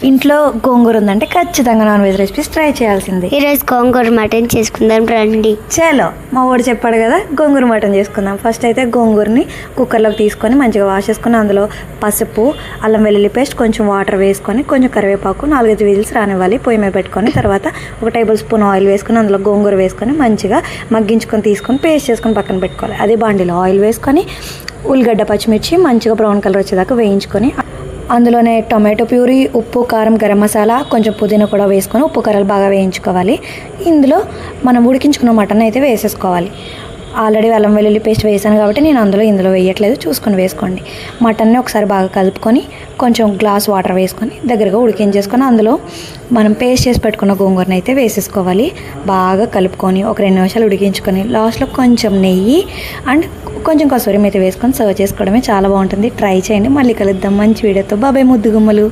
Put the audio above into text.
ఇంట్లో గోంగూర ఉందంటే ఖచ్చితంగా నాన్ వెజ్ రెసిపీస్ ట్రై చేయాల్సిందే. ఈరోజు గోంగూర మటన్ చేసుకుందాం రండి. చలో, మా వాడు చెప్పాడు కదా గోంగూర మటన్ చేసుకుందాం. ఫస్ట్ అయితే గోంగూరని కుక్కర్లోకి తీసుకొని మంచిగా వాష్ చేసుకొని అందులో పసుపు, అల్లం వెల్లుల్లి పేస్ట్, కొంచెం వాటర్ వేసుకొని కొంచెం కరివేపాకు 4-5 విజిల్స్ రానివ్వాలి. పొయ్యి మీద పెట్టుకొని తర్వాత 1 టేబుల్ స్పూన్ ఆయిల్ వేసుకొని అందులో గోంగూర వేసుకొని మంచిగా మగ్గించుకొని తీసుకొని పేస్ట్ చేసుకొని పక్కన పెట్టుకోవాలి. అదే బాండిలో ఆయిల్ వేసుకొని ఉల్లిగడ్డ, పచ్చిమిర్చి మంచిగా బ్రౌన్ కలర్ వచ్చేదాకా వేయించుకొని అందులోనే టొమాటో ప్యూరీ, ఉప్పు, కారం, గరం మసాలా, కొంచెం పుదీనా కూడా వేసుకొని ఉప్పు కారాలు బాగా వేయించుకోవాలి. ఇందులో మనం ఉడికించుకున్న మటన్ అయితే వేసేసుకోవాలి. ఆల్రెడీ అల్లం వెల్లుల్లి పేస్ట్ వేసాను కాబట్టి నేను ఇందులో వేయట్లేదు, చూసుకొని వేసుకోండి. మటన్ని ఒకసారి బాగా కలుపుకొని కొంచెం గ్లాస్ వాటర్ వేసుకొని దగ్గరగా ఉడికించేసుకొని అందులో మనం పేస్ట్ చేసి పెట్టుకున్న గోంగూరని అయితే వేసేసుకోవాలి. బాగా కలుపుకొని ఒక 2 నిమిషాలు ఉడికించుకొని లాస్ట్లో కొంచెం నెయ్యి అండ్ కొంచెం కసూరి మేతి వేసుకొని సర్వ్ చేసుకోవడమే చాలా బాగుంటుంది. ట్రై చేయండి. మళ్ళీ కలుద్దాం మంచి వీడియోతో. బాబాయ్ ముద్దు గుమ్మలు.